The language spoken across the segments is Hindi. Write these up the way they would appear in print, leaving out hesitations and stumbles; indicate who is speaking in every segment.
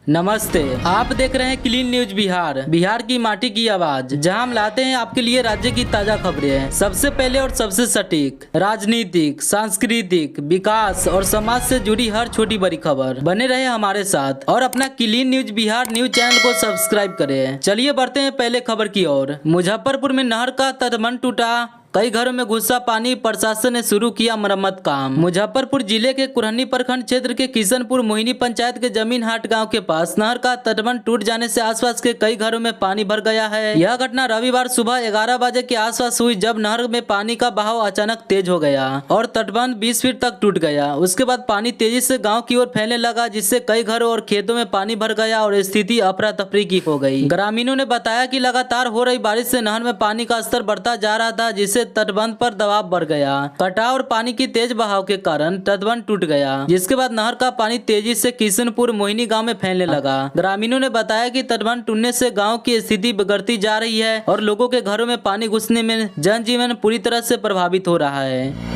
Speaker 1: नमस्ते, आप देख रहे हैं क्लीन न्यूज बिहार। बिहार की माटी की आवाज, जहां हम लाते हैं आपके लिए राज्य की ताजा खबरें। सबसे पहले और सबसे सटीक राजनीतिक, सांस्कृतिक, विकास और समाज से जुड़ी हर छोटी बड़ी खबर। बने रहे हमारे साथ और अपना clean news Bihar news channel को सब्सक्राइब करें। चलिए बढ़ते हैं पहले खबर की ओर। मुजफ्फरपुर में नहर का तटबंध टूटा, कई घरों में घुसा पानी, प्रशासन ने शुरू किया मरम्मत काम। मुजफ्फरपुर जिले के कुरहनी प्रखंड क्षेत्र के किशनपुर मोहिनी पंचायत के जमीन हाट गांव के पास नहर का तटबंध टूट जाने से आसपास के कई घरों में पानी भर गया है। यह घटना रविवार सुबह 11 बजे के आसपास हुई, जब नहर में पानी का बहाव अचानक तेज हो गया और तटबंध 20 फीट तक टूट गया। उसके बाद पानी तेजी से गाँव की ओर फैलने लगा, जिससे कई घरों और खेतों में पानी भर गया और स्थिति अफरा तफरी की हो गई। ग्रामीणों ने बताया कि लगातार हो रही बारिश से नहर में पानी का स्तर बढ़ता जा रहा था, जिससे तटबंध पर दबाव बढ़ गया। कटाव और पानी की तेज बहाव के कारण तटबंध टूट गया, जिसके बाद नहर का पानी तेजी से किशनपुर मोहिनी गांव में फैलने लगा। ग्रामीणों ने बताया कि तटबंध टूटने से गांव की स्थिति बिगड़ती जा रही है और लोगों के घरों में पानी घुसने में जनजीवन पूरी तरह से प्रभावित हो रहा है।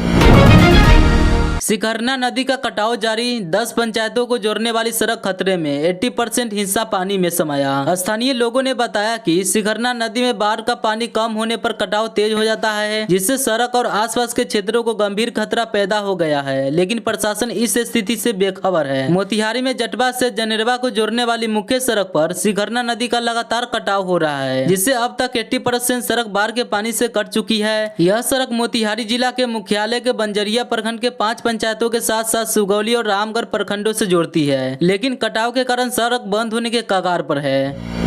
Speaker 1: सिकरना नदी का कटाव जारी, 10 पंचायतों को जोड़ने वाली सड़क खतरे में, 80% हिस्सा पानी में समाया। स्थानीय लोगों ने बताया कि सिकरना नदी में बाढ़ का पानी कम होने पर कटाव तेज हो जाता है, जिससे सड़क और आसपास के क्षेत्रों को गंभीर खतरा पैदा हो गया है, लेकिन प्रशासन इस स्थिति से बेखबर है। मोतिहारी में जटवा से जनेरवा को जोड़ने वाली मुख्य सड़क पर सिकरना नदी का लगातार कटाव हो रहा है, जिससे अब तक 80% सड़क बाढ़ के पानी से कट चुकी है। यह सड़क मोतिहारी जिला के मुख्यालय के बंजरिया प्रखंड के 5 पंचायतों के साथ साथ सुगौली और रामगढ़ प्रखंडों से जोड़ती है, लेकिन कटाव के कारण सड़क बंद होने के कगार पर है।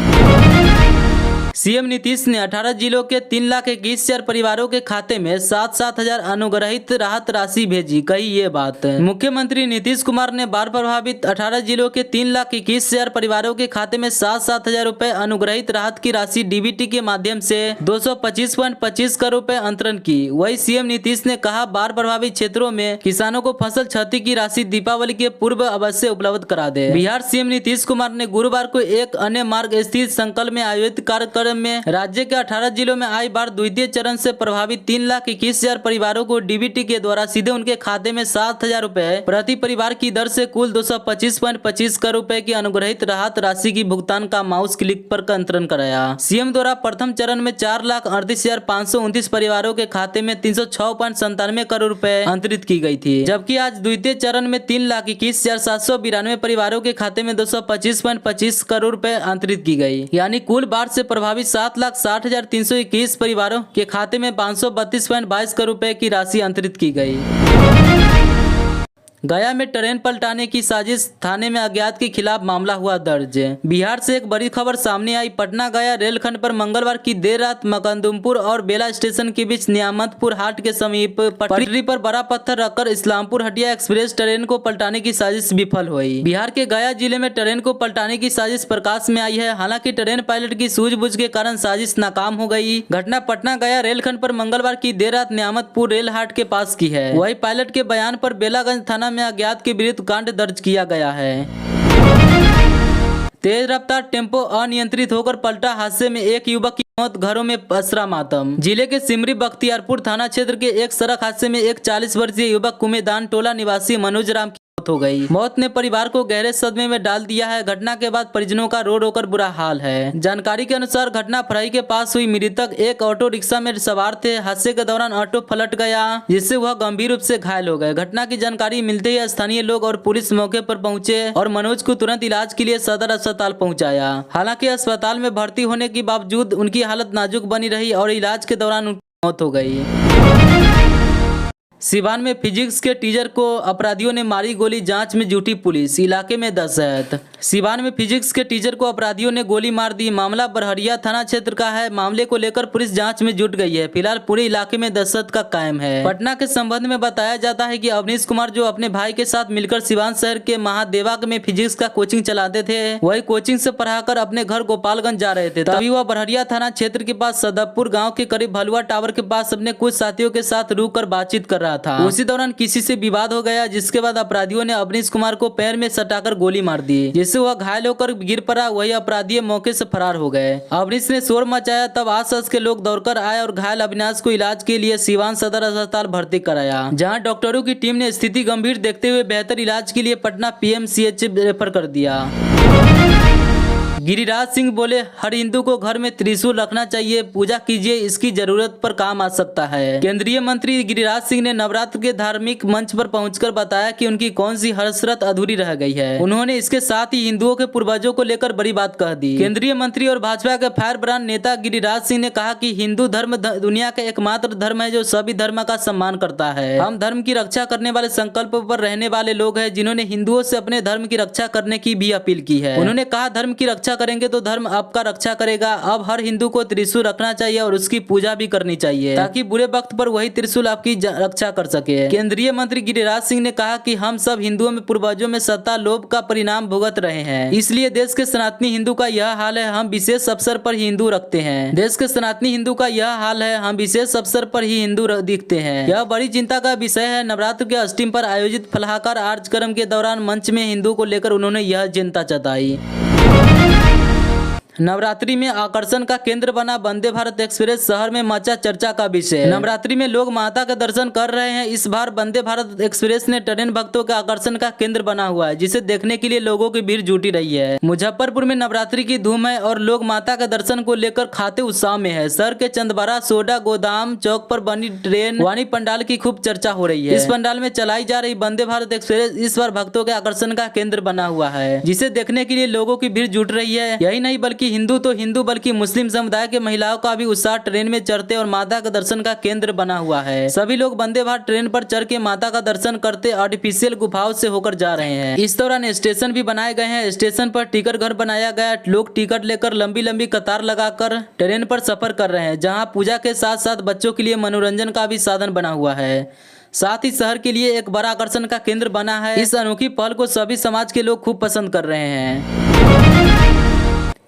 Speaker 1: सीएम नीतीश ने 18 जिलों के 3,21,000 परिवारों के खाते में 7-7 हजार अनुग्रहित राहत राशि भेजी। कही ये बात, मुख्यमंत्री नीतीश कुमार ने बाढ़ प्रभावित 18 जिलों के 3,21,000 परिवारों के खाते में 7-7 हजार रुपए अनुग्रहित राहत की राशि डीबीटी के माध्यम से 225.25 करोड़ रुपए अंतरण की। वही सीएम नीतीश ने कहा, बाढ़ प्रभावित क्षेत्रों में किसानों को फसल क्षति की राशि दीपावली के पूर्व अवश्य उपलब्ध करा दे। बिहार सीएम नीतीश कुमार ने गुरुवार को एक अन्य मार्ग स्थित संकल्प में आयोजित कार्यक्रम में राज्य के 18 जिलों में आई बाढ़ द्वितीय चरण से प्रभावित 3,21,000 परिवारों को डीबीटी के द्वारा सीधे उनके खाते में 7,000 रुपए प्रति परिवार की दर से कुल 225.25 करोड़ रुपए की अनुग्रहित राहत राशि की भुगतान का माउस क्लिक पर अंतरण कराया। सीएम द्वारा प्रथम चरण में 4,38,529 परिवारों के खाते में 306.97 करोड़ रुपए अंतरित की गई थी, जबकि आज द्वितीय चरण में 3,21,792 परिवारों के खाते में 225.25 करोड़ रुपए अंतरित की गई। यानी कुल बाढ़ से प्रभावित 7,60,321 परिवारों के खाते में 532.22 करोड़ रुपए की राशि अंतरित की गई। गया में ट्रेन पलटाने की साजिश, थाने में अज्ञात के खिलाफ मामला हुआ दर्ज। बिहार से एक बड़ी खबर सामने आई। पटना गया रेलखंड पर मंगलवार की देर रात मकंदुमपुर और बेला स्टेशन के बीच नियामतपुर हाट के समीप पटरी पर बड़ा पत्थर रखकर इस्लामपुर हटिया एक्सप्रेस ट्रेन को पलटाने की साजिश विफल हुई। बिहार के गया जिले में ट्रेन को पलटाने की साजिश प्रकाश में आई है। हालांकि ट्रेन पायलट की सूझबूझ के कारण साजिश नाकाम हो गई। घटना पटना गया रेलखंड पर मंगलवार की देर रात नियामतपुर रेल हाट के पास की है। वही पायलट के बयान पर बेलागंज थाना में अज्ञात के विरुद्ध कांड दर्ज किया गया है। तेज रफ्तार टेम्पो अनियंत्रित होकर पलटा, हादसे में एक युवक की मौत, घरों में असरा मातम। जिले के सिमरी बख्तियारपुर थाना क्षेत्र के एक सड़क हादसे में एक 40 वर्षीय युवक कुमेदान टोला निवासी मनोज राम की मौत हो गई। मौत ने परिवार को गहरे सदमे में डाल दिया है। घटना के बाद परिजनों का रो रो कर बुरा हाल है। जानकारी के अनुसार घटना फराई के पास हुई। मृतक एक ऑटो रिक्शा में सवार थे। हादसे के दौरान ऑटो पलट गया, जिससे वह गंभीर रूप से घायल हो गए। घटना की जानकारी मिलते ही स्थानीय लोग और पुलिस मौके पर पहुंचे और मनोज को तुरंत इलाज के लिए सदर अस्पताल पहुंचाया। हालांकि अस्पताल में भर्ती होने के बावजूद उनकी हालत नाजुक बनी रही और इलाज के दौरान उनकी मौत हो गई। सिवान में फिजिक्स के टीचर को अपराधियों ने मारी गोली, जांच में जुटी पुलिस, इलाके में दहशत। सिवान में फिजिक्स के टीचर को अपराधियों ने गोली मार दी। मामला बरहरिया थाना क्षेत्र का है। मामले को लेकर पुलिस जांच में जुट गई है। फिलहाल पूरे इलाके में दहशत का कायम है। पटना के संबंध में बताया जाता है कि अवनीश कुमार, जो अपने भाई के साथ मिलकर सिवान शहर के महादेवा में फिजिक्स का कोचिंग चलाते थे, वही कोचिंग से पढ़ाकर अपने घर गोपालगंज जा रहे थे। तभी वह बरहरिया थाना क्षेत्र के पास सदबपुर गाँव के करीब भलुआ टावर के पास अपने कुछ साथियों के साथ रुक कर बातचीत कर रहा था। उसी दौरान किसी से विवाद हो गया, जिसके बाद अपराधियों ने अवनीश कुमार को पैर में सटाकर गोली मार दी, जिससे वह घायल होकर गिर पड़ा। वही अपराधी मौके से फरार हो गए। अवनीश ने शोर मचाया, तब आसपास के लोग दौड़कर आए और घायल अविनाश को इलाज के लिए सिवान सदर अस्पताल भर्ती कराया, जहां डॉक्टरों की टीम ने स्थिति गंभीर देखते हुए बेहतर इलाज के लिए पटना पीएमसीएच रेफर कर दिया। गिरिराज सिंह बोले, हर हिंदू को घर में त्रिशूल रखना चाहिए, पूजा कीजिए, इसकी जरूरत पर काम आ सकता है। केंद्रीय मंत्री गिरिराज सिंह ने नवरात्र के धार्मिक मंच पर पहुंचकर बताया कि उनकी कौन सी हसरत अधूरी रह गई है। उन्होंने इसके साथ ही हिंदुओं के पूर्वजों को लेकर बड़ी बात कह दी। केंद्रीय मंत्री और भाजपा के फायर ब्रांड नेता गिरिराज सिंह ने कहा कि हिंदू धर्म दुनिया का एकमात्र धर्म है जो सभी धर्म का सम्मान करता है। हम धर्म की रक्षा करने वाले संकल्प पर रहने वाले लोग हैं, जिन्होंने हिंदुओं से अपने धर्म की रक्षा करने की भी अपील की है। उन्होंने कहा, धर्म की रक्षा करेंगे तो धर्म आपका रक्षा करेगा। अब हर हिंदू को त्रिशूल रखना चाहिए और उसकी पूजा भी करनी चाहिए, ताकि बुरे वक्त पर वही त्रिशूल आपकी रक्षा कर सके। केंद्रीय मंत्री गिरिराज सिंह ने कहा कि हम सब हिंदुओं में पूर्वजों में सत्ता लोभ का परिणाम भुगत रहे हैं, इसलिए देश के सनातनी हिंदू का यह हाल है। हम विशेष अवसर पर ही हिंदू रखते हैं। देश के सनातनी हिंदू का यह हाल है, हम विशेष अवसर पर ही हिंदू दिखते हैं। यह बड़ी चिंता का विषय है। नवरात्र के अष्टमी पर आयोजित फलाहार कार्यक्रम के दौरान मंच में हिंदू को लेकर उन्होंने यह चिंता जताई। नवरात्रि में आकर्षण का केंद्र बना वंदे भारत एक्सप्रेस, शहर में मचा चर्चा का विषय। नवरात्रि में लोग माता के दर्शन कर रहे हैं। इस बार वंदे भारत एक्सप्रेस ने ट्रेन भक्तों के आकर्षण का केंद्र बना हुआ है, जिसे देखने के लिए लोगों की भीड़ जुटी रही है। मुजफ्फरपुर में नवरात्रि की धूम है और लोग माता के दर्शन को लेकर खाते उत्साह में है। शहर के चंदबारा सोडा गोदाम चौक पर बनी ट्रेन वाणी पंडाल की खूब चर्चा हो रही है। इस पंडाल में चलाई जा रही वंदे भारत एक्सप्रेस इस बार भक्तों के आकर्षण का केंद्र बना हुआ है, जिसे देखने के लिए लोगों की भीड़ जुट रही है। यही नहीं बल्कि हिंदू तो हिंदू बल्कि मुस्लिम समुदाय के महिलाओं का भी उत्साह ट्रेन में चढ़ते और माता का दर्शन का केंद्र बना हुआ है। सभी लोग वंदे भारत ट्रेन पर चढ़ के माता का दर्शन करते आर्टिफिशियल गुफाओं से होकर जा रहे हैं। इस दौरान स्टेशन भी बनाए गए हैं। स्टेशन पर टिकट घर बनाया गया। लोग टिकट लेकर लंबी लंबी कतार लगाकर ट्रेन पर सफर कर रहे हैं, जहाँ पूजा के साथ साथ बच्चों के लिए मनोरंजन का भी साधन बना हुआ है। साथ ही शहर के लिए एक बड़ा आकर्षण का केंद्र बना है। इस अनोखी पहल को सभी समाज के लोग खूब पसंद कर रहे हैं।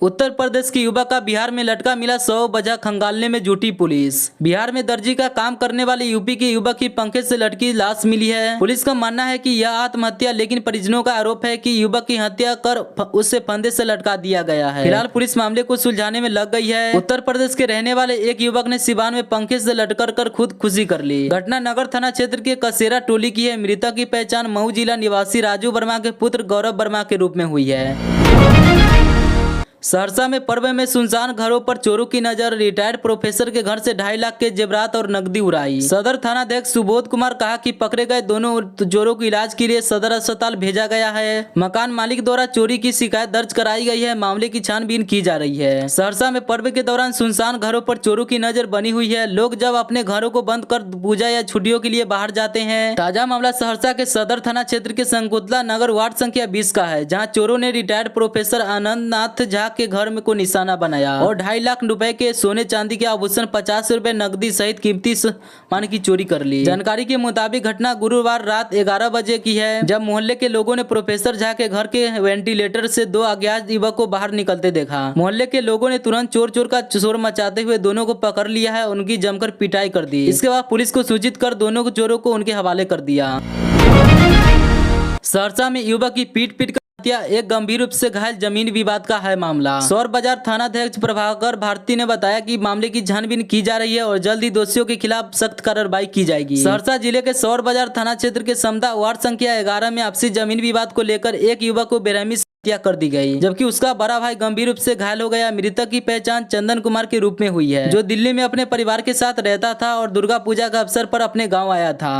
Speaker 1: उत्तर प्रदेश की युवक का बिहार में लटका मिला, 100 वजह खंगालने में जुटी पुलिस। बिहार में दर्जी का काम करने वाले यूपी के युवक की पंखे से लटकी लाश मिली है। पुलिस का मानना है कि यह आत्महत्या, लेकिन परिजनों का आरोप है कि युवक की हत्या कर उससे फंदे से लटका दिया गया है। फिलहाल पुलिस मामले को सुलझाने में लग गई है। उत्तर प्रदेश के रहने वाले एक युवक ने सिवान में पंखे से लटकर कर खुदकुशी कर ली। घटना नगर थाना क्षेत्र के कसेरा टोली की है। मृतक की पहचान मऊ जिला निवासी राजू वर्मा के पुत्र गौरव वर्मा के रूप में हुई है। सहरसा में पर्व में सुनसान घरों पर चोरों की नजर। रिटायर्ड प्रोफेसर के घर से 2.5 लाख के जेवरात और नकदी उड़ाई। सदर थानाध्यक्ष सुबोध कुमार कहा कि पकड़े गए दोनों चोरों को इलाज के लिए सदर अस्पताल भेजा गया है। मकान मालिक द्वारा चोरी की शिकायत दर्ज कराई गई है। मामले की छानबीन की जा रही है। सहरसा में पर्व के दौरान सुनसान घरों पर चोरों की नजर बनी हुई है। लोग जब अपने घरों को बंद कर पूजा या छुट्टियों के लिए बाहर जाते हैं। ताजा मामला सहरसा के सदर थाना क्षेत्र के संकुतला नगर वार्ड संख्या 20 का है, जहाँ चोरों ने रिटायर्ड प्रोफेसर आनंद नाथ झा के घर में को निशाना बनाया और 2.5 लाख रुपए के सोने चांदी के आभूषण 50 रुपए नकदी सहित कीमती सामान की चोरी कर ली। जानकारी के मुताबिक घटना गुरुवार रात 11 बजे की है, जब मोहल्ले के लोगों ने प्रोफेसर झा के घर के वेंटिलेटर से 2 अज्ञात युवक को बाहर निकलते देखा। मोहल्ले के लोगों ने तुरंत चोर चोर का शोर मचाते हुए दोनों को पकड़ लिया है। उनकी जमकर पिटाई कर दी। इसके बाद पुलिस को सूचित कर दोनों चोरों को उनके हवाले कर दिया। सहरसा में युवक की पीट कर एक गंभीर रूप से घायल, जमीन विवाद का है मामला। सौर बाजार थानाध्यक्ष प्रभाकर भारती ने बताया कि मामले की छानबीन की जा रही है और जल्द ही दोषियों के खिलाफ सख्त कार्रवाई की जाएगी। सहरसा जिले के सौर बाजार थाना क्षेत्र के समदा वार्ड संख्या 11 में आपसी जमीन विवाद को लेकर एक युवक को बेरहमी से हत्या कर दी गई, जबकि उसका बड़ा भाई गंभीर रूप से घायल हो गया। मृतक की पहचान चंदन कुमार के रूप में हुई है, जो दिल्ली में अपने परिवार के साथ रहता था और दुर्गा पूजा के अवसर पर अपने गाँव आया था।